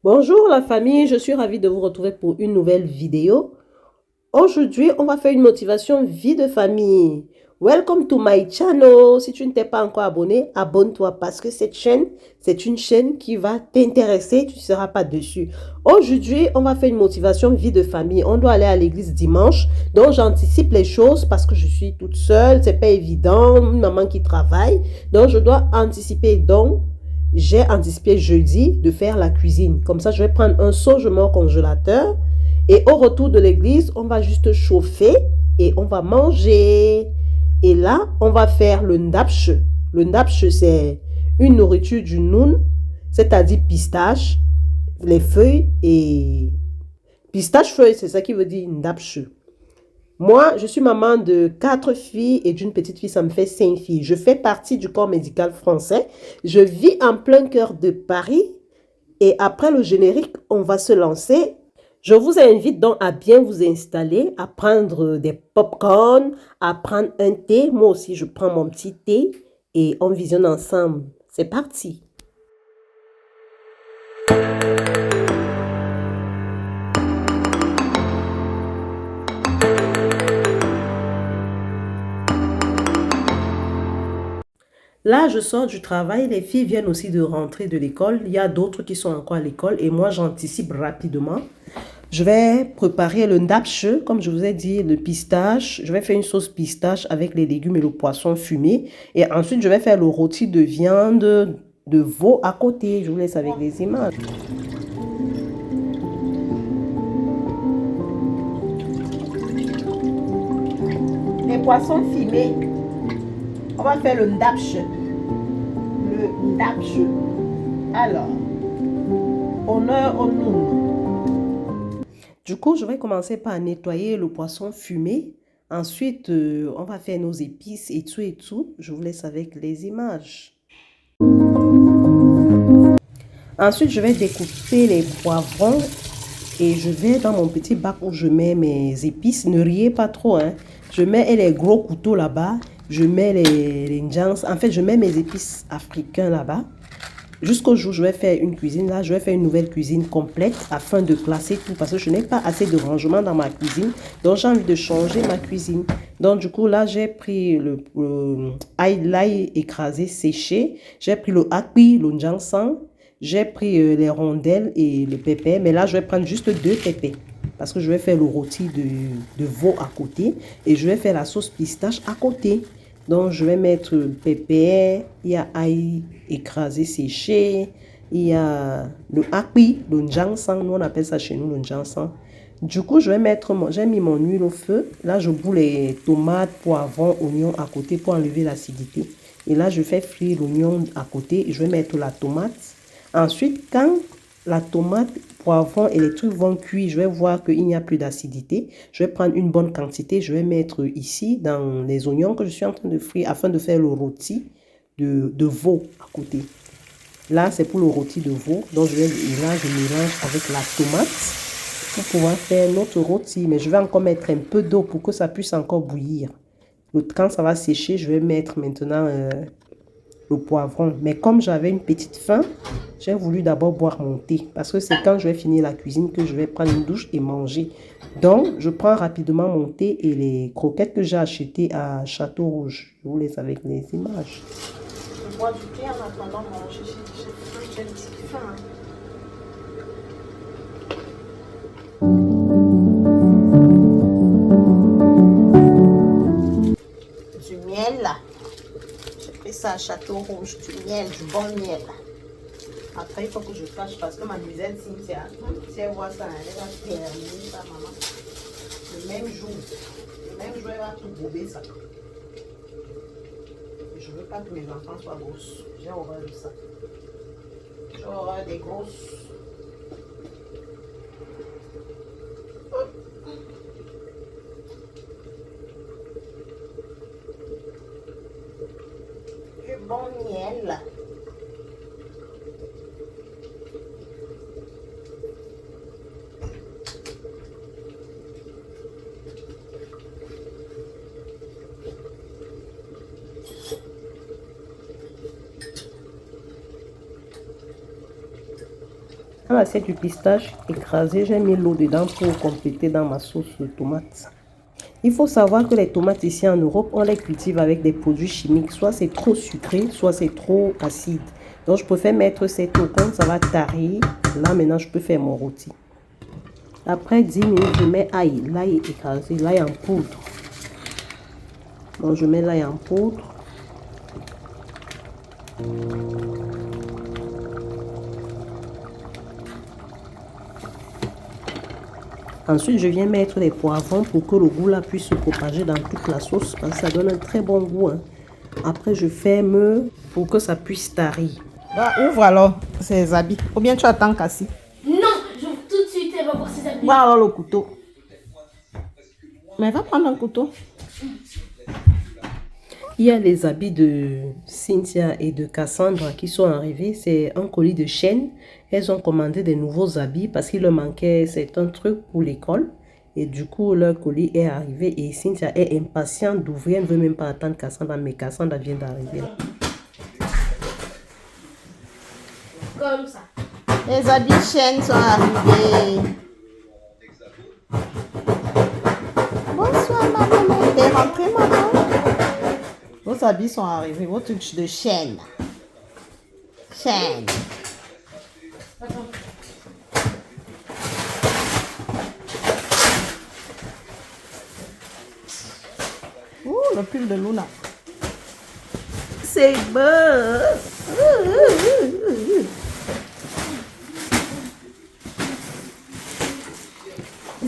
Bonjour la famille, je suis ravie de vous retrouver pour une nouvelle vidéo. Aujourd'hui, on va faire une motivation vie de famille. Welcome to my channel. Si tu ne t'es pas encore abonné, abonne-toi parce que cette chaîne, c'est une chaîne qui va t'intéresser, tu ne seras pas dessus. Aujourd'hui, on va faire une motivation vie de famille. On doit aller à l'église dimanche, donc j'anticipe les choses parce que je suis toute seule, c'est pas évident, une maman qui travaille, donc je dois anticiper. Donc, j'ai anticipé jeudi de faire la cuisine. Comme ça, je vais prendre un seau, je mets au congélateur. Et au retour de l'église, on va juste chauffer et on va manger. Et là, on va faire le ndapche. Le ndapche, c'est une nourriture du noun, c'est-à-dire pistache, les feuilles et pistache feuille, c'est ça qui veut dire ndapche. Moi, je suis maman de 4 filles et d'une petite fille, ça me fait 5 filles. Je fais partie du corps médical français. Je vis en plein cœur de Paris. Et après le générique, on va se lancer. Je vous invite donc à bien vous installer, à prendre des pop-corn, à prendre un thé. Moi aussi, je prends mon petit thé et on visionne ensemble. C'est parti. Là, je sors du travail, les filles viennent aussi de rentrer de l'école. Il y a d'autres qui sont encore à l'école et moi, j'anticipe rapidement. Je vais préparer le ndapche, comme je vous ai dit, le pistache. Je vais faire une sauce pistache avec les légumes et le poisson fumé. Et ensuite, je vais faire le rôti de viande de veau à côté. Je vous laisse avec les images. Les poissons fumés. On va faire le ndapche. Le ndapche. Alors, honneur au nom. Du coup, je vais commencer par nettoyer le poisson fumé. Ensuite, on va faire nos épices et tout et tout. Je vous laisse avec les images. Ensuite, je vais découper les poivrons et je vais dans mon petit bac où je mets mes épices. Ne riez pas trop, hein. Je mets les gros couteaux là-bas. Je mets les njans. En fait, je mets mes épices africains là-bas. Jusqu'au jour où je vais faire une cuisine, là, je vais faire une nouvelle cuisine complète afin de classer tout parce que je n'ai pas assez de rangement dans ma cuisine. Donc, j'ai envie de changer ma cuisine. Donc, du coup, là, j'ai pris l'ail écrasé séché. J'ai pris le akpi, le njansang. J'ai pris les rondelles et le pépé. Mais là, je vais prendre juste 2 pépés parce que je vais faire le rôti de veau à côté et je vais faire la sauce pistache à côté. Donc, je vais mettre le pépé, il y a ail écrasé séché, il y a le akpi, le njansang, nous on appelle ça chez nous le njansang. Du coup, je vais mettre, j'ai mis mon huile au feu. Là, je boule les tomates, poivrons, oignons à côté pour enlever l'acidité. Et là, je fais frire l'oignon à côté et je vais mettre la tomate. Ensuite, quand la tomate, poivron et les trucs vont cuire, je vais voir qu'il n'y a plus d'acidité. Je vais prendre une bonne quantité, je vais mettre ici dans les oignons que je suis en train de frire afin de faire le rôti de veau à côté. Là, c'est pour le rôti de veau. Donc, là, je mélange avec la tomate pour pouvoir faire notre rôti. Mais je vais encore mettre un peu d'eau pour que ça puisse encore bouillir. Quand ça va sécher, je vais mettre maintenant le poivron. Mais comme j'avais une petite faim, j'ai voulu d'abord boire mon thé. Parce que c'est quand je vais finir la cuisine que je vais prendre une douche et manger. Donc, je prends rapidement mon thé et les croquettes que j'ai achetées à Château Rouge. Je vous laisse avec les images. Je bois du thé en attendant de manger. J'ai une petite faim. Du miel là. J'ai pris ça à Château Rouge. Du miel, du bon miel. Après, il faut que je cache parce que ma mademoiselle Cynthia, si elle voit ça, elle va terminer ça, maman. Le même jour. Le même jour, elle va tout bourber ça. Je ne veux pas que mes enfants soient grosses. J'ai horreur de ça. J'ai horreur des grosses. Du bon miel. Dans l'assiette du pistache écrasé, j'ai mis l'eau dedans pour compléter dans ma sauce de tomate. Il faut savoir que les tomates ici en Europe, on les cultive avec des produits chimiques. Soit c'est trop sucré, soit c'est trop acide. Donc je préfère mettre cette eau quand ça va tarir. Là maintenant je peux faire mon rôti. Après 10 minutes, je mets l'ail écrasé, l'ail en poudre. Donc je mets l'ail en poudre. Ensuite, je viens mettre les poivrons pour que le goût là puisse se propager dans toute la sauce. Parce que ça donne un très bon goût. Hein. Après, je ferme pour que ça puisse tarir. Bah, ouvre alors ces habits. Ou bien tu attends Cassie. Non, j'ouvre tout de suite et va voir ses habits. Voilà alors le couteau. Mais va prendre un couteau. Il y a les habits de Cynthia et de Cassandra qui sont arrivés. C'est un colis de chaîne. Elles ont commandé des nouveaux habits parce qu'il leur manquait certains trucs pour l'école. Et du coup, leur colis est arrivé et Cynthia est impatiente d'ouvrir. Elle ne veut même pas attendre Cassandra, mais Cassandra vient d'arriver. Comme ça. Les habits chaîne sont arrivés. Bonsoir maman. T'es rentrée maman? Vos habits sont arrivés. Vos trucs de chaîne. Chaîne. Ouh, le pull de Luna. C'est beau!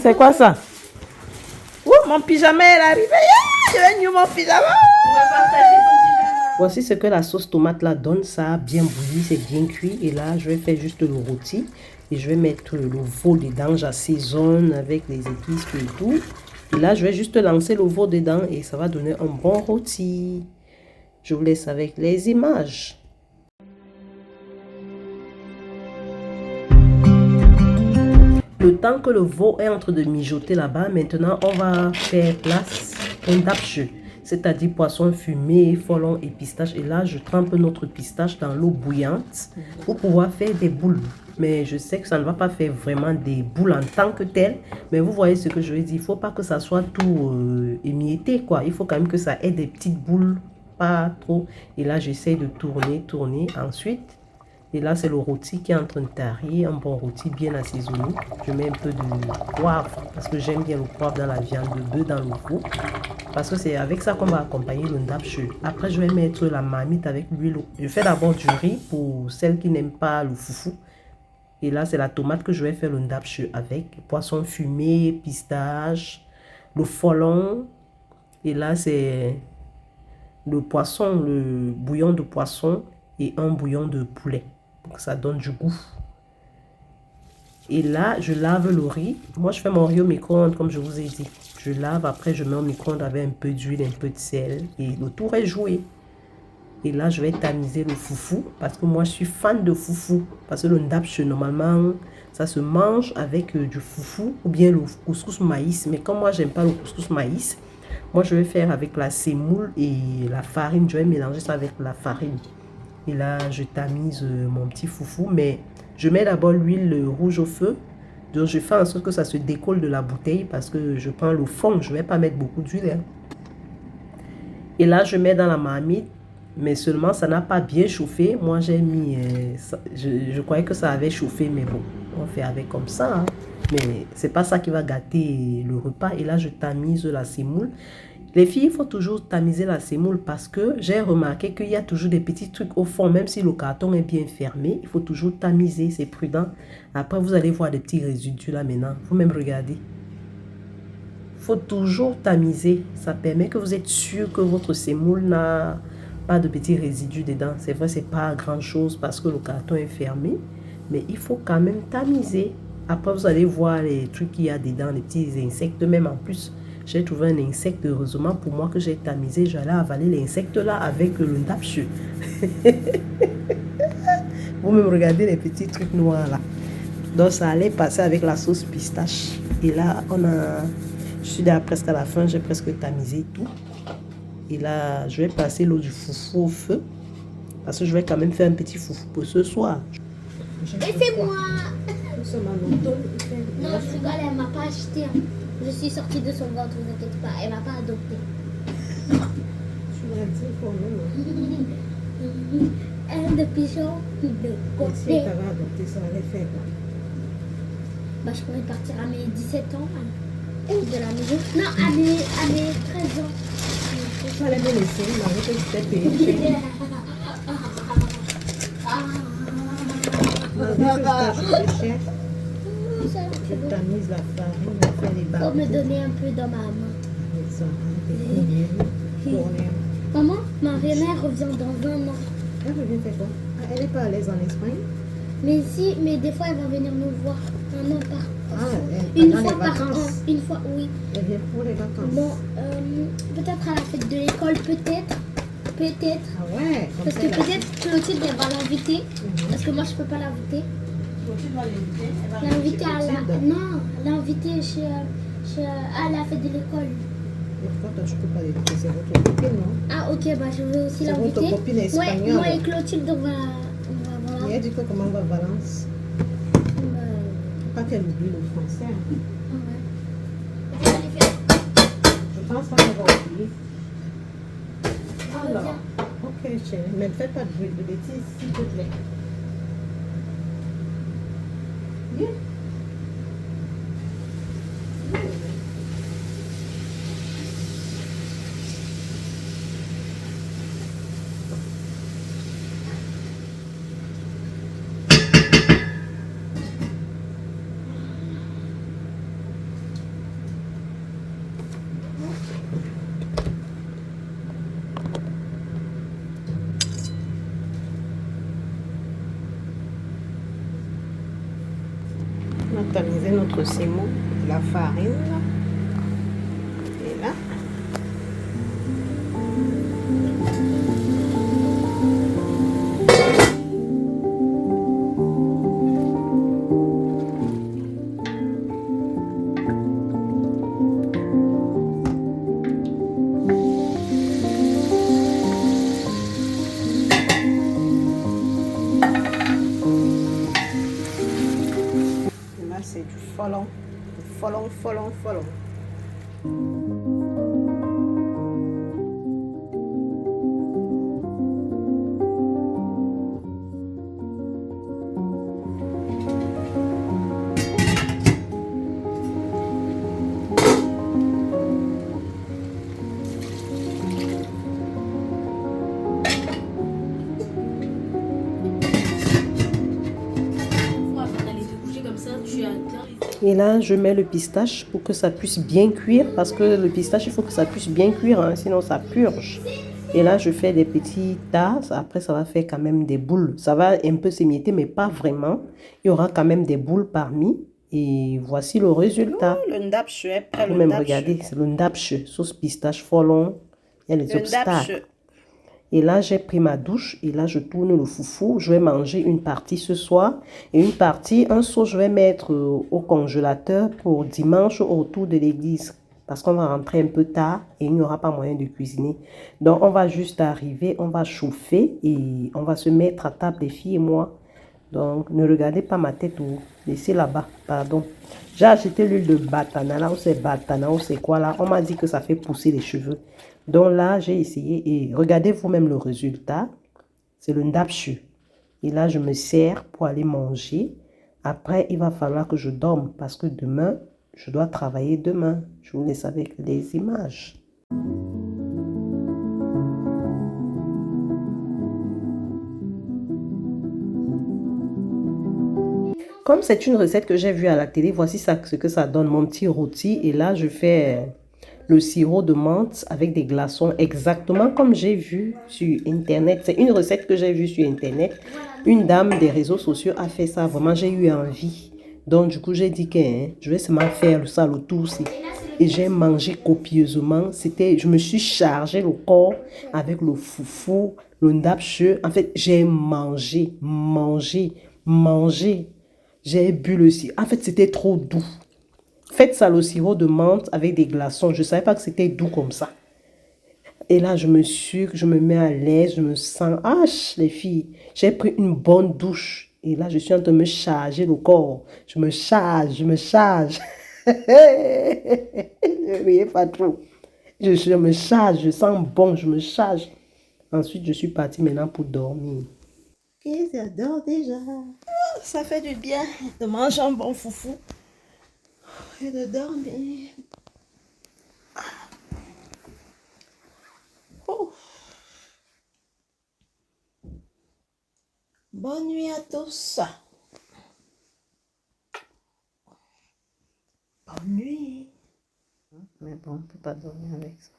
C'est quoi ça? Ouh, mon pyjama est arrivé. Yeah, je vais mon pyjama. Voici ce que la sauce tomate là donne. Ça a bien bouilli, c'est bien cuit. Et là, je vais faire juste le rôti. Et je vais mettre le veau dedans. J'assaisonne avec les épices et tout. Et là, je vais juste lancer le veau dedans. Et ça va donner un bon rôti. Je vous laisse avec les images. Le temps que le veau est en train de mijoter là-bas, maintenant, on va faire place au dapche. C'est-à-dire poisson fumé, folon et pistache. Et là, je trempe notre pistache dans l'eau bouillante pour pouvoir faire des boules. Mais je sais que ça ne va pas faire vraiment des boules en tant que telles. Mais vous voyez ce que je veux dire. Il ne faut pas que ça soit tout émietté, quoi. Il faut quand même que ça ait des petites boules, pas trop. Et là, j'essaie de tourner ensuite. Et là, c'est le rôti qui est en train de tarir. Un bon rôti bien assaisonné. Je mets un peu de poivre parce que j'aime bien le poivre dans la viande de bœuf, dans le veau. Parce que c'est avec ça qu'on va accompagner le ndapche. Après, je vais mettre la marmite avec l'huile. Je fais d'abord du riz pour celles qui n'aiment pas le foufou. Et là, c'est la tomate que je vais faire le ndapche avec. Poisson fumé, pistache, le folon. Et là, c'est le poisson, le bouillon de poisson et un bouillon de poulet. Donc, ça donne du goût. Et là, je lave le riz. Moi, je fais mon riz au micro-ondes, comme je vous ai dit. Je lave, après, je mets au micro-ondes avec un peu d'huile, un peu de sel. Et le tour est joué. Et là, je vais tamiser le foufou. Parce que moi, je suis fan de foufou. Parce que le ndapche, normalement, ça se mange avec du foufou ou bien le couscous maïs. Mais comme moi, j'aime pas le couscous maïs, moi, je vais faire avec la semoule et la farine. Je vais mélanger ça avec la farine. Et là, je tamise mon petit foufou. Mais je mets d'abord l'huile rouge au feu. Donc, je fais en sorte que ça se décolle de la bouteille parce que je prends le fond. Je ne vais pas mettre beaucoup d'huile. Hein. Et là, je mets dans la marmite. Mais seulement, ça n'a pas bien chauffé. Moi, j'ai mis... je croyais que ça avait chauffé. Mais bon, on fait avec comme ça. Hein. Mais c'est pas ça qui va gâter le repas. Et là, je tamise la semoule. Les filles, il faut toujours tamiser la semoule parce que j'ai remarqué qu'il y a toujours des petits trucs au fond. Même si le carton est bien fermé, il faut toujours tamiser, c'est prudent. Après, vous allez voir des petits résidus là maintenant. Vous même regardez. Il faut toujours tamiser. Ça permet que vous êtes sûr que votre semoule n'a pas de petits résidus dedans. C'est vrai, c'est pas grand chose parce que le carton est fermé. Mais il faut quand même tamiser. Après, vous allez voir les trucs qu'il y a dedans, les petits insectes. Même en plus, j'ai trouvé un insecte, heureusement pour moi que j'ai tamisé. J'allais avaler l'insecte là avec le ndapche. Vous me regardez les petits trucs noirs là. Donc ça allait passer avec la sauce pistache. Et là, je suis là presque à la fin, j'ai presque tamisé tout. Et là, je vais passer l'eau du foufou au feu. Parce que je vais quand même faire un petit foufou pour ce soir. Laissez-moi. Non, je rigole, elle m'a pas acheté. Hein. Je suis sortie de son ventre, vous inquiétez pas. Elle m'a pas adopté. Tu m'as dit pour nous. Elle de pigeon, de Si côté. tu avais adopté ça, allait faire quoi? Bah, je pourrais partir à mes 17 ans hein, de la maison. Non, à mes 13 ans. Il fallait me laisser, il m'avait que c'était payé cher. Il m'avait que c'était acheté cher. Je tamise la farine, je fais les Faut barres. me donner un peu dans ma main. Avec ça, avec tourner. Maman, ma mère revient dans 1 an. Elle revient faire quoi? Ah, elle n'est pas à l'aise en Espagne? Mais si, mais des fois elle va venir nous voir. 1 an par Une fois par an. Une fois, oui. Elle vient pour les vacances. Bon, peut-être à la fête de l'école, peut-être. Peut-être. Ah ouais, comme Parce ça, que là. peut-être Clotilde elle va l'inviter. Parce que moi je peux pas l'inviter. Clotilde va l'inviter. Elle va L'inviter à la. Clotilde. Non, l'inviter à la fête de l'école. Et pourquoi toi tu peux pas l'inviter? C'est votre copine, non? Ah ok, bah je vais aussi C'est l'inviter. votre copine Ouais, espagnole. moi et Clotilde on va Et voilà. elle dit que comment on va Valence? Pas qu'elle oublie le français. Hein. Je pense pas qu'elle va oublier. Alors, ok chérie, mais ne fais pas de bruit de bêtises, s'il te plaît. Bien. On a tamisé notre sémo, la farine. Et là. Là, c'est du folon. Folon, folon, folon. Et là, je mets le pistache pour que ça puisse bien cuire. Parce que le pistache, il faut que ça puisse bien cuire, hein, sinon ça purge. Et là, je fais des petits tas. Après, ça va faire quand même des boules. Ça va un peu s'émietter, mais pas vraiment. Il y aura quand même des boules parmi. Et voici le résultat. Le ndapche est prêt. Vous même regardez, c'est le ndapche, sauce pistache folon. Il y a les obstacles. Et là, j'ai pris ma douche et là, je tourne le foufou. Je vais manger une partie ce soir et une partie, un seau, je vais mettre au congélateur pour dimanche au retour de l'église. Parce qu'on va rentrer un peu tard et il n'y aura pas moyen de cuisiner. Donc, on va juste arriver, on va chauffer et on va se mettre à table, les filles et moi. Donc, ne regardez pas ma tête ou laissez là-bas, pardon. J'ai acheté l'huile de batana, là où c'est batana, où c'est quoi là. On m'a dit que ça fait pousser les cheveux. Donc là, j'ai essayé et regardez vous-même le résultat. C'est le ndapchu. Et là, je me sers pour aller manger. Après, il va falloir que je dorme parce que demain, je dois travailler demain. Je vous laisse avec les images. Comme c'est une recette que j'ai vue à la télé, voici ça, ce que ça donne, mon petit rôti. Et là, je fais le sirop de menthe avec des glaçons, exactement comme j'ai vu sur Internet. C'est une recette que j'ai vue sur Internet. Une dame des réseaux sociaux a fait ça. Vraiment, j'ai eu envie. Donc, du coup, j'ai dit que je vais seulement faire ça le tour aussi. Et j'ai mangé copieusement. Je me suis chargé le corps avec le foufou, le ndapche. En fait, j'ai mangé. J'ai bu le sirop. En fait, c'était trop doux. Faites ça, le sirop de menthe avec des glaçons. Je ne savais pas que c'était doux comme ça. Et là, je me mets à l'aise, je me sens... Ah, les filles, j'ai pris une bonne douche. Et là, je suis en train de me charger le corps. Je me charge, je me charge. Ne riez pas trop. Je me charge, je sens bon, je me charge. Ensuite, je suis partie maintenant pour dormir. Ok, j'adore déjà. Oh, ça fait du bien de manger un bon foufou et de dormir. Oh. Bonne nuit à tous. Bonne nuit. Mais bon, on ne peut pas dormir avec ça.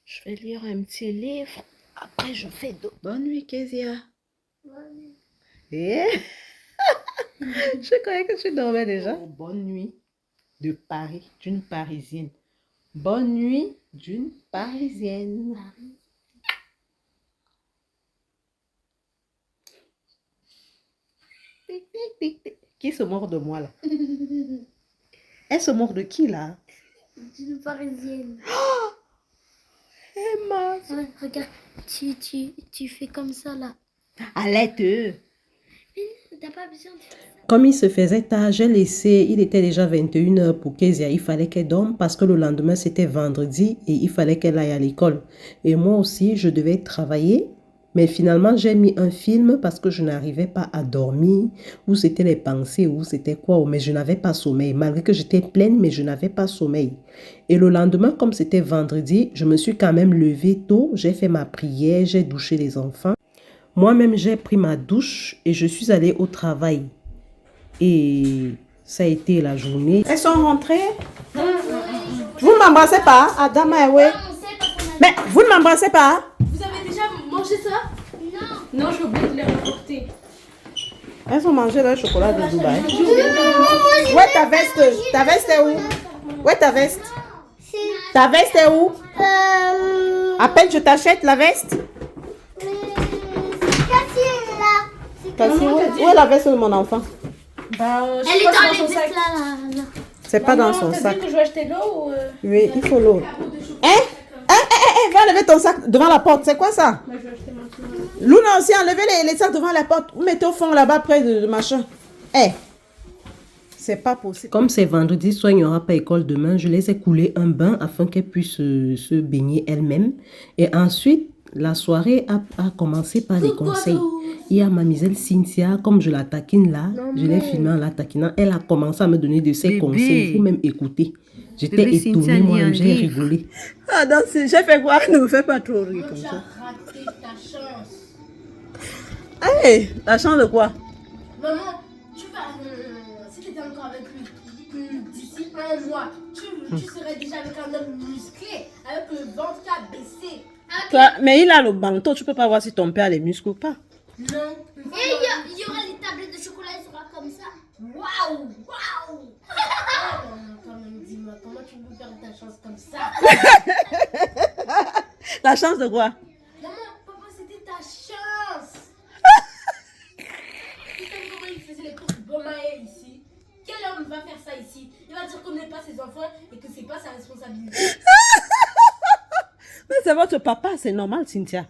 Je vais lire un petit livre. Après, je fais d'autres. Bonne nuit, Kezia. Bonne nuit. Eh? Je croyais que tu dormais déjà. Oh, bonne nuit de Paris, d'une Parisienne. Bonne nuit d'une Parisienne. Tic, tic, tic, tic. Qui se mord de moi là? Elle se mord de qui là? D'une Parisienne. Emma. Ouais, regarde, tu fais comme ça là. Arrête. T'as pas besoin de faire ça. Comme il se faisait tard, j'ai laissé, il était déjà 21h pour Kezia. Il fallait qu'elle dorme parce que le lendemain, c'était vendredi et il fallait qu'elle aille à l'école. Et moi aussi, je devais travailler. Mais finalement, j'ai mis un film parce que je n'arrivais pas à dormir. Ou c'était les pensées, ou c'était quoi. Mais je n'avais pas sommeil. Malgré que j'étais pleine, mais je n'avais pas sommeil. Et le lendemain, comme c'était vendredi, je me suis quand même levée tôt. J'ai fait ma prière, j'ai douché les enfants. Moi-même, j'ai pris ma douche et je suis allée au travail. Et ça a été la journée. Elles sont rentrées. Vous ne m'embrassez pas, Adama et ouais. Mais vous ne m'embrassez pas. Vous avez déjà mangé ça? Non, j'ai oublié de les rapporter. Elles ont mangé le chocolat de Dubaï. Où est ta veste? Ta veste est où? Où est ta veste? Ta veste est où? À peine je t'achète la veste. Cassie, où est la veste de mon enfant? Bah, Elle est dans les vestes là. C'est pas dans son T'as sac. dit que je vais acheter l'eau ou... Oui, il faut l'eau. Va lever ton sac devant la porte. C'est quoi ça? Moi, je vais acheter maintenant. Luna aussi, enlevez les sacs devant la porte. Vous mettez au fond là-bas près de machin. C'est pas possible. Comme c'est vendredi soir, il n'y aura pas école demain, je les ai coulé un bain afin qu'elles puissent se baigner elles-mêmes. Et ensuite, la soirée a commencé par les conseils. Il y a mademoiselle Cynthia, comme je la taquine là, je l'ai filmé en la taquinant, elle a commencé à me donner de ses conseils. Il faut même écouter. J'étais Bébé étonnée, Cynthia moi, lit un j'ai livre. rigolé. Ah, non, j'ai fait quoi? Ne me fais pas trop rire comme Tu as ça. raté ta chance. La chance de quoi? Maman, tu vas... si tu étais encore avec lui d'ici un mois, tu serais déjà avec un homme musclé, avec le ventre qui a baissé. Mais il a le bandeau, tu peux pas voir si ton père a les muscles ou pas. Non. Et il y aura les tablettes de chocolat, il sera comme ça. Waouh, waouh. Quand même, dis-moi, comment tu peux perdre ta chance comme ça? La chance de quoi? Maman, papa, c'était ta chance. Tu sais comment il faisait les courses Bomae ici? Quel homme va faire ça ici? Il va dire qu'on n'est pas ses enfants et que c'est pas sa responsabilité. Mais c'est votre papa, c'est normal, Cynthia.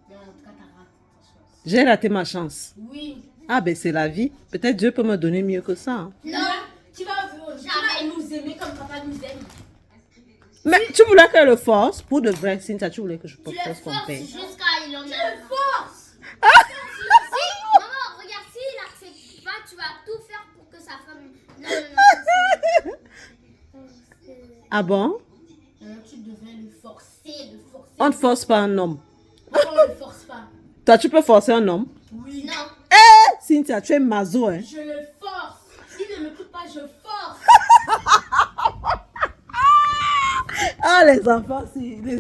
Mais en tout cas, t'as raté ta chance. J'ai raté ma chance. Oui. Ah ben c'est la vie. Peut-être Dieu peut me donner mieux que ça. Hein. Non, tu vas nous aimer comme papa nous aime. Mais tu voulais qu'elle le force pour de vrai, Cynthia, tu voulais que je Tu le propose ton forces père. jusqu'à il en a. Force! Maman, regarde, s'il n'accepte pas, tu vas tout faire pour que sa femme. Non. Ah bon? Tu devrais le forcer, le forcer. On ne force pas un homme. Pourquoi on ne le force pas? Toi, tu peux forcer un homme? Oui. Non. Cynthia, tu es mazo, hein? Je le force. Il ne m'écoute pas, je force. Ah, les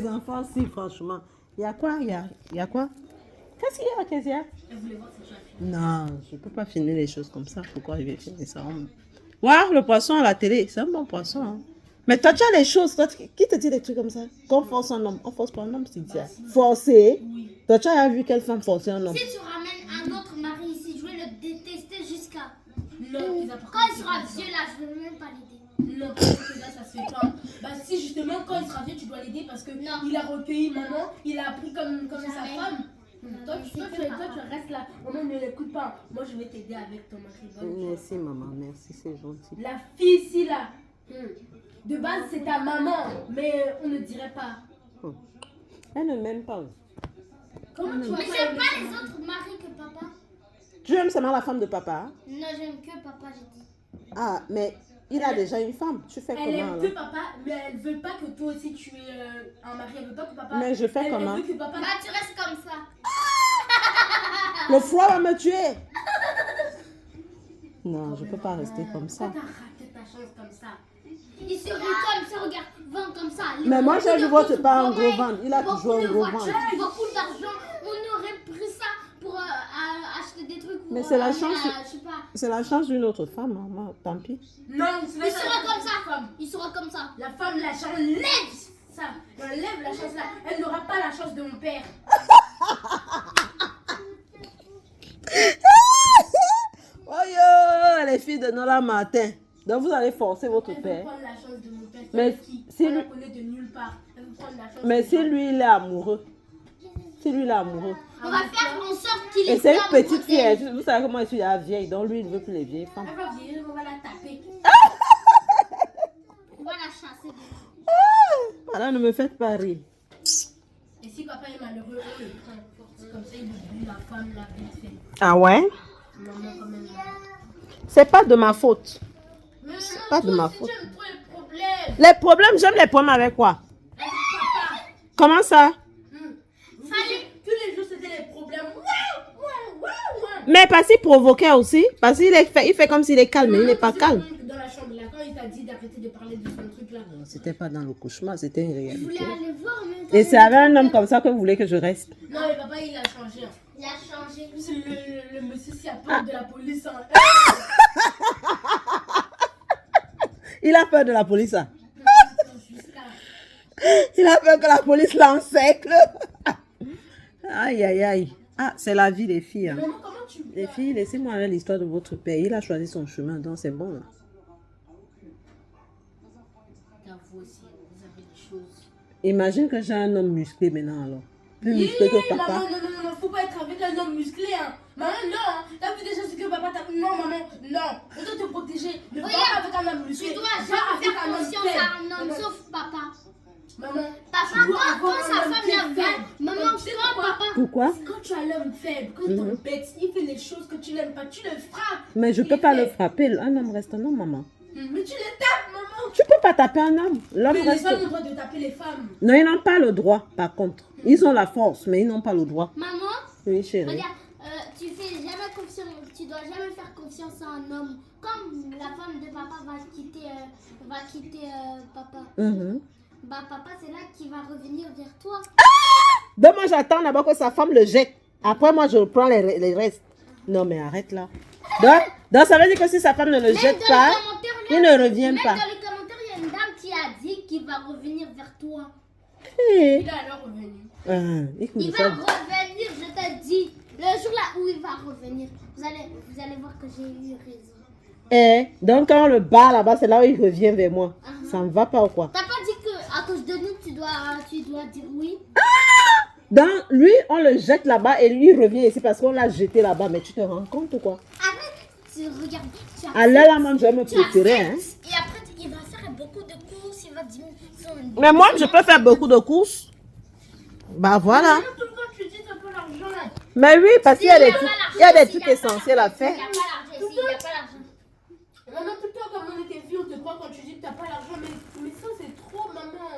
enfants, si, franchement. Il y a quoi? Il y a quoi? Qu'est-ce qu'il y a? Elle voulait voir ses choses. Non, je peux pas filmer les choses comme ça. Pourquoi je vais filmer ça? Ouais, le poisson à la télé, c'est un bon poisson. Hein. Mais toi, tu as les choses. Toi, qui te dit des trucs comme ça? Qu'on force un homme. On force pas un homme, Cynthia. Forcer? Oui. Toi, tu as vu quelle femme forcer un homme? Si tu ramènes un autre mari ici, je vais le détester jusqu'à. Non, ils apportent Quand il il sera vieux là, je ne veux même pas l'aider. Non, parce que là, ça se fait pas. Bah, si, justement, quand il sera vieux, tu dois l'aider parce que Non. il a recueilli maman, il a appris comme sa Jamais. femme. Toi, mais tu restes là. Maman, ne l'écoute pas. Moi, je vais t'aider avec ton mari. Merci, maman. Merci, c'est gentil. La fille ici, là, de base, c'est ta maman, mais on ne dirait pas. Elle ne m'aime pas. Comment tu vas Mais pas j'aime aimer pas ça? les autres maris que papa. Tu aimes seulement la femme de papa? Hein? Non, j'aime que papa, j'ai dit. Ah, mais il a déjà une femme. Tu fais Elle comment aime là? que papa, mais elle veut pas que toi aussi tu aies un mari. Elle veut pas que papa. Mais je fais elle comment? veut que papa. Bah, tu restes comme ça. Le froid va me tuer. Non, je peux pas rester comme ça. T'as raté ta chance comme ça. Il se comme ça, regarde, vend comme ça. Mais moi, j'ai vu votre père en Ouais, gros ventre. Il a beaucoup toujours un de gros voitures, ventre. beaucoup d'argent. On aurait pris ça pour acheter des trucs. Mais c'est la chance. Je sais pas. C'est la chance d'une autre femme, maman. Tant pis. Non, c'est Il sera comme ça. Il sera comme ça. La femme, la chance, lève ça. Enlève la chance là. Elle n'aura pas la chance de mon père. Oh yo, les filles de Nola Martin. Donc vous allez forcer votre Elle veut père. prendre la chance de mon père. Mais qui si on la lui- connaît de nulle part. Elle veut prendre la chance. Mais de si mon lui, il est amoureux. Si lui, il est amoureux. On va faire en sorte qu'il Et c'est une amoureux petite fille. Vous savez comment elle est la vieille. Donc lui, il ne veut plus les vieilles femmes. Elle va vieillir, on va la taper. On va la chasser. Voilà, ne me faites pas rire. Et si papa est malheureux, on le prend. C'est comme ça, il oublie la femme, la vite fait. Ah ouais? Maman, quand même. C'est pas de ma faute. Mais non, pas de toi ma aussi, faute. tu aimes trop les problèmes. Les problèmes, j'aime les problèmes avec quoi? Avec papa. Comment ça? Fallait. Tous les jours, c'était les problèmes. Ouais. Mais parce qu'il provoquait aussi. Parce qu'il il fait comme s'il est calme, mais il n'est pas calme. Dans la chambre, là, quand il t'a dit d'arrêter de parler de son truc là. C'était pas dans le cauchemar, c'était une Je voulais réalité. aller voir, mais Et c'est avec un homme comme ça que vous voulez que je reste. Non, mais papa, il a changé. Hein. il a changé. C'est le monsieur qui a peur de la police. Hein. Il a peur de la police. Hein. Jusqu'à- Il a peur que la police l'encercle. Aïe, aïe, aïe. Ah, c'est la vie des filles. Hein. Maman, comment tu Les filles, laissez-moi avec l'histoire de votre père. Il a choisi son chemin, donc c'est bon. Là. Vous aussi, vous avez des choses. Imagine que j'ai un homme musclé maintenant alors. Plus musclé que Maman, papa. non, faut pas être avec un homme musclé. Hein. Maman, non, hein. T'as vu déjà ce que papa t'a. Non, maman, non. On doit te protéger. Ne va Regarde, pas avec un homme musclé. Tu dois Va jamais avec faire un homme confiance faible. à un homme, Maman, sauf papa. Maman, Papa, tu dois quand avoir sa un homme femme qui est la faible. veut, maman, Tu sais quand pourquoi? papa. Pourquoi? Quand tu as l'homme faible, quand il t'embête, il fait les choses que tu n'aimes pas, tu le frappes. Mais je Il peux pas fait- le frapper. Un homme reste un homme, maman. Mais tu le tapes, maman. Tu peux pas taper un homme. L'homme Mais les reste. femmes ont le droit de taper les femmes. Non, ils n'ont pas le droit, par contre. Ils ont la force, mais ils n'ont pas le droit. Maman, Oui, chérie. regarde, tu fais jamais confiance, tu dois jamais faire confiance à un homme. Comme la femme de papa va quitter papa. Mhm. Bah papa c'est là qu'il va revenir vers toi. Donc moi j'attends d'abord que sa femme le jette. Après moi je prends les restes. Non mais arrête là. Donc ça veut dire que si sa femme ne le jette pas, il ne revient Même pas. dans les commentaires, il y a une dame qui a dit qu'il va revenir vers toi. Eh. Il est alors revenu. Écoute, Il va ça- revenir, je te dis. Le jour là où il va revenir, vous allez voir que j'ai eu raison. Eh, donc quand on le bat là-bas, c'est là où il revient vers moi. Ça ne va pas ou quoi? T'as pas dit que à cause de nous, tu dois dire oui? Donc lui, on le jette là-bas et lui il revient ici parce qu'on l'a jeté là-bas. Mais tu te rends compte ou quoi? Après, tu regardes, tu À l'heure là, moi je vais me tu préférer. Hein. acceptes, et après, il va faire beaucoup de courses, il va diminuer son... Mais moi je peux faire beaucoup de courses. Bah voilà. Tout le temps, tu dis t'as pas l'argent là. Mais oui, parce qu'il y a des trucs, il y a des trucs essentiels à Il faire. n'y a pas l'argent ici, il n'y a pas l'argent. Maman, tout le temps, comme on était filles, on te croit quand tu dis que t'as pas l'argent. Mais ça, c'est trop, maman.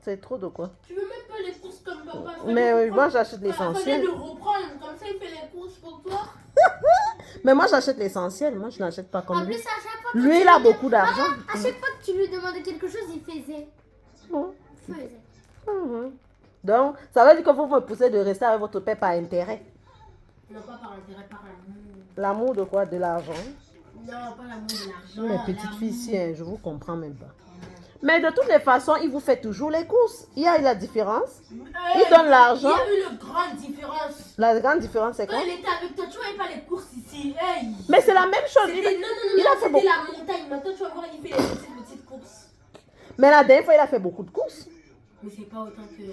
C'est trop de quoi? Tu veux même pas les courses comme papa. Mais oui, moi j'achète Fallait l'essentiel. le reprendre. Comme ça, il fait les courses pour toi. Mais moi j'achète l'essentiel, moi je n'achète pas En comme plus, lui. à chaque fois que Lui tu il a lui- beaucoup d'argent. Maman, à chaque fois que tu lui demandais quelque chose, il faisait. Faisait. Mhm. Donc ça veut dire que vous me poussez de rester avec votre père par intérêt. Non, pas par intérêt, par amour. L'amour de quoi? De l'argent. Non, pas l'amour de l'argent. Les petites filles, si, hein, je vous comprends même pas. Mais de toutes les façons, il vous fait toujours les courses. Il y a la différence. Il Hey, donne il y l'argent. a une grande différence. La grande différence, c'est quoi? Quand il était avec toi, tu voyais pas les courses ici. Hey. Mais c'est la même chose. C'était, non, il a fait c'était beaucoup. la montagne. Maintenant, tu vas voir, il fait les petites courses. Mais la dernière fois, il a fait beaucoup de courses. Mais c'est pas autant que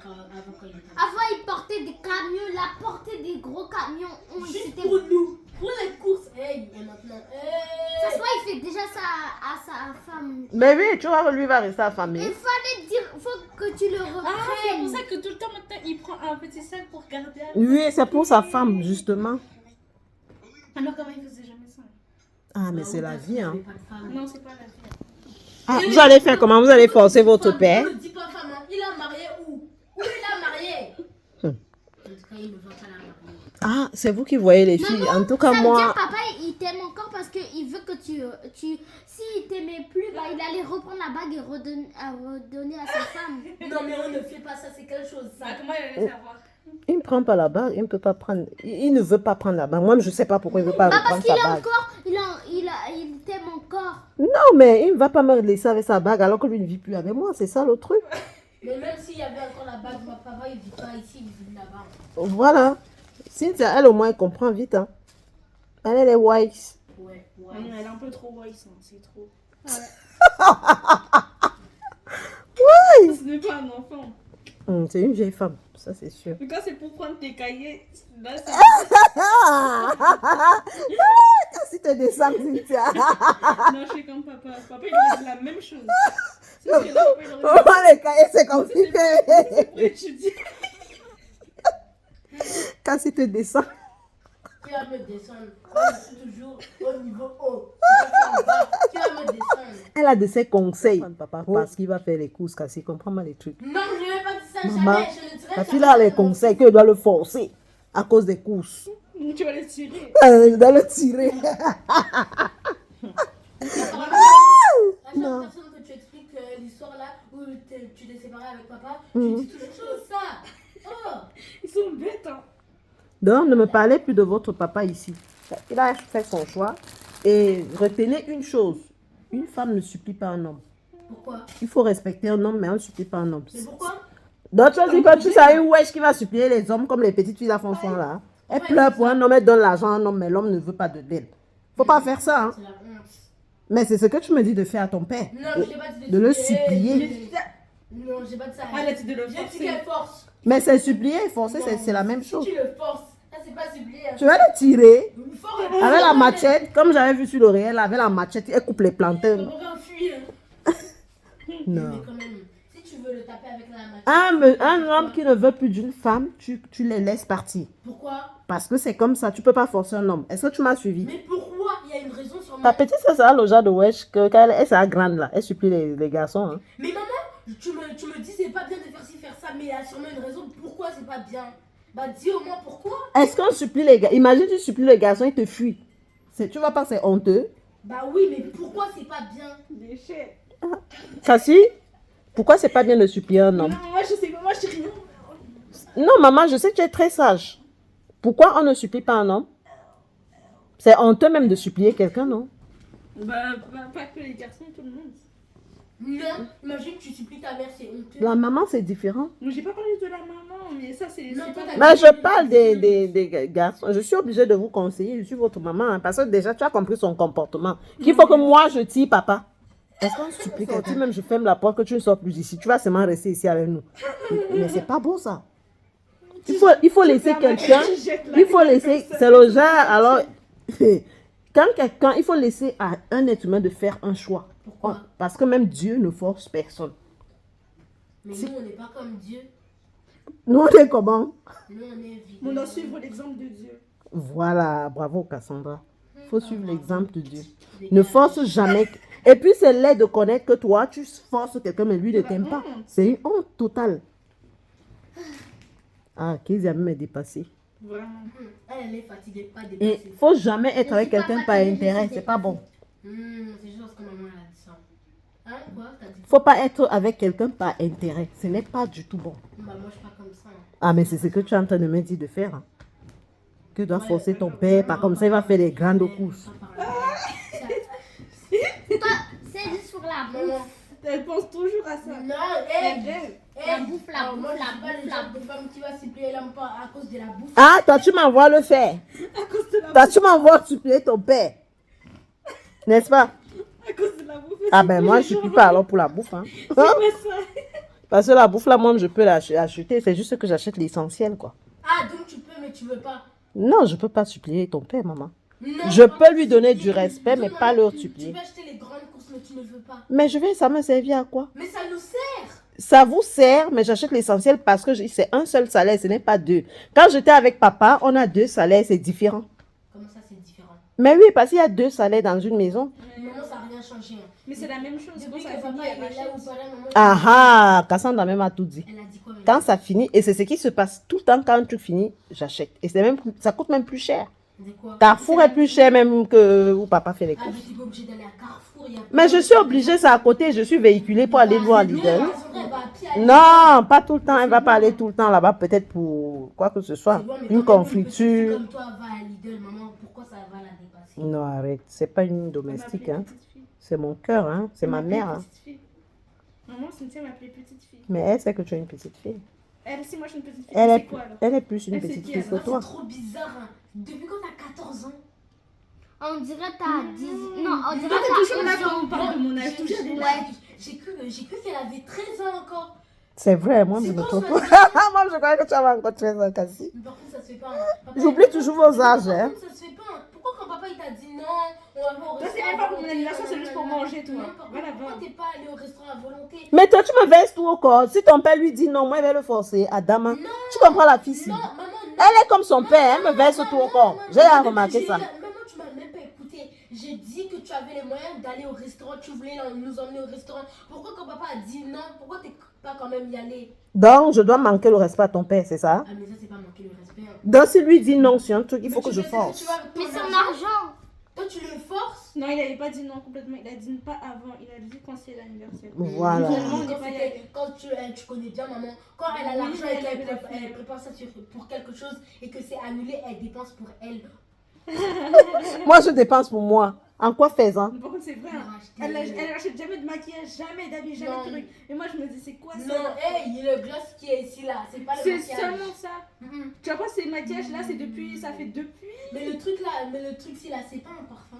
avant quand il était. Avant, il portait des camions, il a porté des gros camions. Juste C'était- pour nous, pour les courses. Hey, et maintenant, Ça hey. se voit, il fait déjà ça à sa femme. Mais oui, tu vois que lui va rester Il affamé. fallait dire, faut que tu le Ah, c'est pour reprennes. ça que tout le temps maintenant il prend un petit sac pour garder. Oui, c'est pour sa femme, justement. Alors comment il faisait jamais ça? Ah, mais c'est la vie, hein. Pas de femme. Non, c'est pas la vie. Ah, vous allez faire comment? Vous allez forcer votre père? Ne dis pas femme, hein. Il a marié où? Où il a marié? En tout cas, il ne va pas la marier. Ah, c'est vous qui voyez les filles. En tout cas, Ça veut dire moi... papa, il t'aime encore parce qu'il veut que s'il t'aimait plus, bah, il allait reprendre la bague et redonner à sa femme. Non, mais on ne fait pas ça, c'est quelque chose, ça. Ah, comment il allait savoir? Il ne prend pas la bague, il ne peut pas prendre... Il ne veut pas prendre la bague. Moi, je ne sais pas pourquoi il ne veut pas Bah, parce reprendre qu'il sa est bague. encore, il t'aime encore. Non, mais il ne va pas me laisser avec sa bague alors que lui ne vit plus avec moi. C'est ça le truc. Mais même s'il y avait encore la bague, ma papa, il vit pas ici, il vit là-bas. Voilà. Cynthia, elle au moins, elle comprend vite. Hein. Elle est wise. Ouais, Non, ouais. elle est un peu trop wise, hein, c'est trop. Wise. Ce n'est pas un enfant. C'est une vieille femme, ça c'est sûr. Mais quand c'est pour prendre tes cahiers, là c'est. Si tu descends, Cynthia. Non, je suis comme papa. Papa, il aurait dit la même chose. C'est ce que là, papa, il aurait dit. Oh, les cahiers, c'est comme si C'est pour étudier. Quand tu te descends. Qui va me descendre? Moi, je suis toujours au niveau haut. Qui va me descendre? Elle a de ses conseils. Papa, parce qu'il va faire les courses, Cassie, comprends-moi les trucs. Non, je ne vais pas dire ça Maman, jamais. Je ne dirai la jamais. fille a les conseils qu'elle doit le forcer à cause des courses. Tu vas les tirer. Elle doit le tirer. À chaque Non. personne que tu expliques l'histoire là où tu t'es séparé avec papa, Mhm. tu dis toujours ça. Oh. Ils sont bêtes, hein. Donc, ne me parlez plus de votre papa ici. Il a fait son choix. Et retenez une chose. Une femme ne supplie pas un homme. Pourquoi? Il faut respecter un homme, mais on ne supplie pas un homme. Mais pourquoi? Donc, tu vas dire que tu sais une wesh qui va supplier les hommes comme les petites filles à fond soin là. Elle Ouais, pleure c'est pour ça. un homme, elle donne l'argent à un homme, mais l'homme ne veut pas de d'elle. Faut pas faire ça, hein. C'est la honte. Mais c'est ce que tu me dis de faire à ton père. Non, je n'ai pas dit De le supplier. Non, j'ai pas dit ça. Ah, elle a dit de le J'ai dit forcer. qu'elle force. Mais c'est supplier et forcer, Non, c'est la même si chose. tu le forces, ça c'est pas supplier. Tu vas le tirer Il faut avec la machette, comme j'avais vu sur l'oreille, avec la machette, elle coupe les plantains. On va fuir. Non. Mais quand même, si tu veux le taper avec la machette. Un homme qui ne veut plus d'une femme, tu les laisses partir. Pourquoi? Parce que c'est comme ça, tu peux pas forcer un homme. Est-ce que tu m'as suivi? Mais pourquoi? Il y a une raison sur Ta ma. petite sœur, ça a le genre de wesh que quand elle sera grande là, elle supplie les garçons. Hein. Mais maman, tu me dis c'est pas bien de faire ci, faire ça, mais il y a sûrement une raison pourquoi c'est pas bien. Bah dis au moins pourquoi. Est-ce qu'on supplie les gars? Imagine tu supplies les garçons, ils te fuient. Tu vas pas que c'est honteux? Bah oui, mais pourquoi c'est pas bien? Déchet. Cassie, pourquoi c'est pas bien de supplier un homme? Non, moi je sais pas, moi je sais rien. Non, maman, je sais que tu es très sage. Pourquoi on ne supplie pas un homme? C'est honteux même de supplier quelqu'un, non? Bah, pas que les garçons, tout le monde. Non, imagine tu supplies ta mère, c'est honteux. La maman, c'est différent. Moi j'ai pas parlé de la maman, mais ça c'est. Non, c'est toi, pas- t'as- Mais je parle des garçons. Je suis obligée de vous conseiller. Je suis votre maman. Hein, parce que déjà, tu as compris son comportement. Qu'il faut que moi, je tire papa. Est-ce qu'on supplie quelqu'un? Même je ferme la porte que tu ne sors plus d'ici. Tu vas seulement rester ici avec nous. Mais c'est pas beau ça. Il faut laisser quelqu'un. Il faut laisser. C'est le genre. Alors, quand quelqu'un. Il faut laisser à un être humain de faire un choix. Pourquoi? Parce que même Dieu ne force personne. Mais nous on n'est pas comme Dieu. Nous, on est comment? Nous on est vivants. On doit suivre l'exemple de Dieu. Voilà. Bravo, Cassandra. Il faut suivre l'exemple de Dieu. Ne force jamais. Et puis, c'est laid de connaître que toi, tu forces quelqu'un, mais lui ne t'aime pas. C'est une honte totale. Ah, qu'ils aiment me dépasser. Vraiment. Elle est fatiguée, pas Et dépassée. il faut jamais être Je avec suis pas quelqu'un par fatiguée, intérêt. je suis C'est pas bon. C'est juste que maman elle a dit ça. Hein, quoi? T'as dit Il faut pas être avec quelqu'un par intérêt. Ce n'est pas du tout bon. Bah moi je suis pas comme ça. Hein. Ah, mais c'est ce que tu es en train de me dire de faire. Hein. Que doit forcer ton père. Pas comme ça, il va faire des grandes courses. Pas par là. Toi, c'est juste sur la bouffe. Maman, Elle pense toujours à ça. Non, Elle rêve. La bouffe, la bouffe, moi, je la suis pas le bouffe, genre la de femme qui va suppléer l'homme à cause de la bouffe. Ah, toi, tu m'envoies le faire. À cause de la Toi, tu m'envoies supplier ton père. N'est-ce pas? À cause de la bouffe. Ah ben moi, je ne supplie pas alors pour la bouffe. Hein. C'est pas ça. Parce que la bouffe, là, moi, je peux l'acheter. C'est juste que j'achète l'essentiel, quoi. Ah, donc tu peux, mais tu veux pas. Non, je ne peux pas supplier ton père, maman. Non, Je peux lui donner du respect, mais non, pas le Tu supplier. peux acheter les grandes courses, mais tu ne veux pas. Mais ça me servir à quoi? Mais ça nous sert. Ça vous sert, mais j'achète l'essentiel parce que c'est un seul salaire, ce n'est pas deux. Quand j'étais avec papa, on a 2 salaires, c'est différent. Comment ça, c'est différent? Mais oui, parce qu'il y a 2 salaires dans une maison. Maman, ça n'a rien changé. Hein. Mais c'est la même chose. C'est pour Depuis ça que qu'elle papa finit, elle est là rachète. ou pas là, maman. Ah, Cassandra même a tout dit. Elle a dit quoi, mais Quand ça finit, et c'est ce qui se passe tout le temps quand tu finis, j'achète. Et c'est même, ça coûte même plus cher. elle a dit quoi? Carrefour est plus cher même que où papa fait les Ah, courses. mais t'es pas obligé d'aller à Carrefour. Y a Mais je suis obligée, c'est à côté, je suis véhiculée pour aller voir Lidl. Elle va à pied, elle- Non, pas tout le temps, elle va pas aller tout le temps là-bas, peut-être pour quoi que ce soit. C'est bon, mais Une quand même, petite fille confiture. comme toi va à Lidl, maman, pourquoi ça va la dépasser? Non, arrête, c'est pas une Elle domestique, m'appelait hein. petite fille. C'est mon cœur, hein. C'est Elle ma m'appelait mère, hein. petite fille. Maman, Cynthia m'appelait petite fille. Mais elle sait que tu es une petite fille. Elle, si moi je suis une petite fille, Elle c'est est, quoi alors? elle est plus une Elle, c'est petite qui, fille que alors? toi. C'est trop bizarre. Hein. Depuis quand t'as 14 ans? On dirait t'as 10... Non, on dirait Toi, t'es toujours là t'as quand 11 on parle de mon âge. Toujours des Ouais. J'ai cru qu'elle avait 13 ans encore. C'est vrai, moi je C'est me quoi, trompe. ça? Moi je croyais que tu avais encore 13 ans, Cassie. Mais par contre, ça se fait pas. Hein. Papa, J'oublie toujours vos âges, Par hein. contre, ça se fait pas. Hein. Pourquoi quand papa il t'a dit non, on va pas au Toi, c'est restaurant même pas à pour mon volonté, anniversaire, c'est juste pour manger, toi. Non, par Voilà, contre, pourquoi va. t'es pas allé au restaurant à volonté? Mais toi, tu me verses tout au corps. Si ton père lui dit non, moi, il va le forcer. Adama, tu comprends la fille ci? Non, maman, non. Elle est comme son père, elle me verse tout au corps. J'ai remarqué ça. Maman, tu m'as même pas écouté. J'ai dit que tu avais les moyens d'aller au restaurant. Tu voulais nous emmener au restaurant. Pourquoi quand papa a dit non, pourquoi t'es pas quand même y aller? Donc, je dois manquer le respect à ton père, c'est ça? Ah, mais ça, c'est pas manquer le respect. Hein. Donc, s'il lui dit non sur un truc, il faut Mais que tu je sais que tu force. vas avec ton Mais son argent. argent. Toi, tu le forces. Non, il avait pas dit non complètement. Il a dit pas avant. Il a dit quand c'est l'anniversaire. Voilà. Finalement, on n'est Quand, pas y c'était- allé. quand tu connais bien maman, quand elle a Oui, l'argent et elle qu'elle avait la flemme. prépare ça pour quelque chose et que c'est annulé, elle dépense pour elle. Moi, je dépense pour moi. En quoi faisant? Mais par contre, c'est vrai. Pour Hein. acheter- Elle achète jamais de maquillage, jamais d'habits, jamais Non. de trucs. Et moi, je me dis, c'est quoi ça? Non, hey, il y a le gloss qui est ici là, c'est pas le C'est maquillage. seulement ça. Mhm. Tu vois pas ces maquillages là, c'est depuis. Ça fait depuis. Mais le truc là, c'est là, c'est pas un parfum.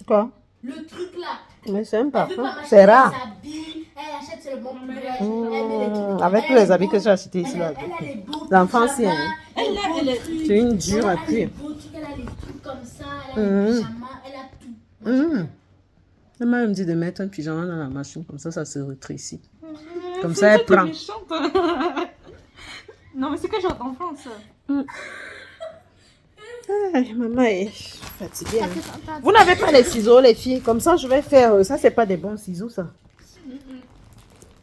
Quoi? Le truc là, Mais c'est un elle veut parfum. pas m'acheter C'est rare. des habits, elle achète c'est le bon Mais prix. elle Elle met les trucs. Avec Elle tous a les habits beaux- que tu as cités ici, elle- là. Elle a les beaux L'enfance, pyjamas, hein. les Elle, là, beaux elle est- trucs. C'est une dure à Elle a les cuire. beaux trucs, elle a les trucs comme ça, elle a Mhm. les pyjamas, elle a tout. Moi, j'aime bien. Elle m'a même dit de mettre un pyjama dans la machine, comme ça se rétrécit. Comme C'est ça, elle toi, t'es prend. méchante. Non, mais c'est que genre d'enfance. Ay, maman est fatiguée. Ça hein. fait sympa. Vous n'avez pas les ciseaux, les filles. Comme ça, je vais faire. Ça, c'est pas des bons ciseaux, ça.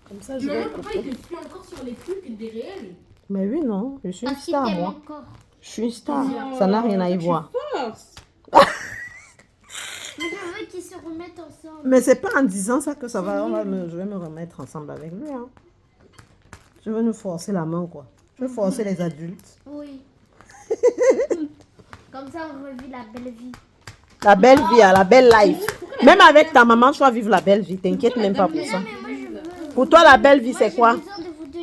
Comme ça, je vais Maman, pourquoi couper. il te fuit encore sur les trucs des réels? Mais oui, non. Je suis une Parce qu'il star, t'aime moi. encore. Je suis une star. Ça n'a rien à y voir. Force. Mais je veux qu'ils se remettent ensemble. Mais c'est pas en disant ça que ça va. Je vais me remettre ensemble avec lui. Hein. Je veux nous forcer la main, quoi. Je veux forcer les adultes. Oui. Comme ça, on revit la belle vie. La belle vie, hein, la belle life. Même avec ta maman, tu vas vivre la belle vie. T'inquiète même pas pour ça. Non, mais moi, je veux. Pour toi, la belle vie, Moi, c'est quoi? J'ai besoin de vous deux.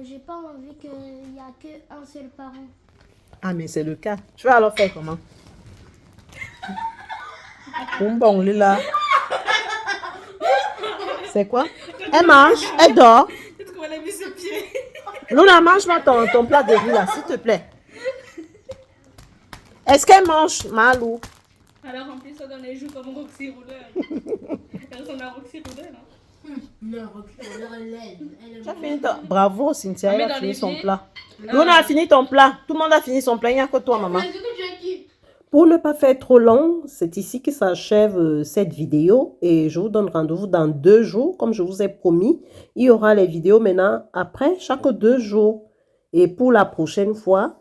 J'ai pas envie qu'il y a qu'un seul parent. Ah, mais c'est le cas. Tu vas alors faire comment? Bon, là. C'est quoi? Elle mange, elle dort. Peut-être qu'on a mis ses pieds. Luna, mange-moi ton plat de riz là, s'il te plaît. Est-ce qu'elle mange, Malou? Alors remplis ça dans les joues comme Roxy Rouleur. Elle ressemble à Roxy Rouleur. Hein. Non, recule, elle l'aide. Tu as fini ton... Bravo, Cynthia, elle Mais a dans fini les son pieds. plat. Luna a fini ton plat. Tout le monde a fini son plat. Il n'y a que toi, maman. Mais du coup, tu as qui? Pour ne pas faire trop long, c'est ici que s'achève cette vidéo et je vous donne rendez-vous dans 2 jours. Comme je vous ai promis, il y aura les vidéos maintenant après chaque 2 jours. Et pour la prochaine fois,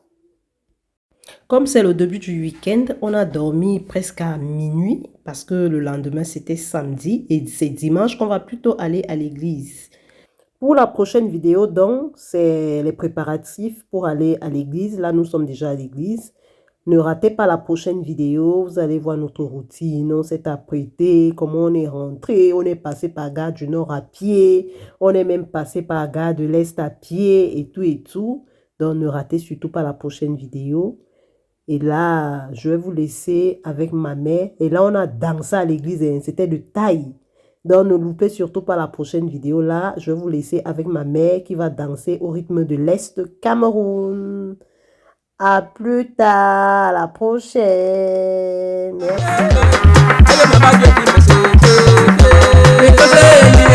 comme c'est le début du week-end, on a dormi presque à minuit parce que le lendemain c'était samedi et c'est dimanche qu'on va plutôt aller à l'église. Pour la prochaine vidéo, donc, c'est les préparatifs pour aller à l'église. Là, nous sommes déjà à l'église. Ne ratez pas la prochaine vidéo. Vous allez voir notre routine. On s'est apprêté, comment on est rentré. On est passé par Gare du Nord à pied. On est même passé par Gare de l'Est à pied et tout et tout. Donc, ne ratez surtout pas la prochaine vidéo. Et là, je vais vous laisser avec ma mère. Et là, on a dansé à l'église. Hein. C'était de taille. Donc, ne loupez surtout pas la prochaine vidéo. Là, je vais vous laisser avec ma mère qui va danser au rythme de l'Est Cameroun. À plus tard, à la prochaine. Merci.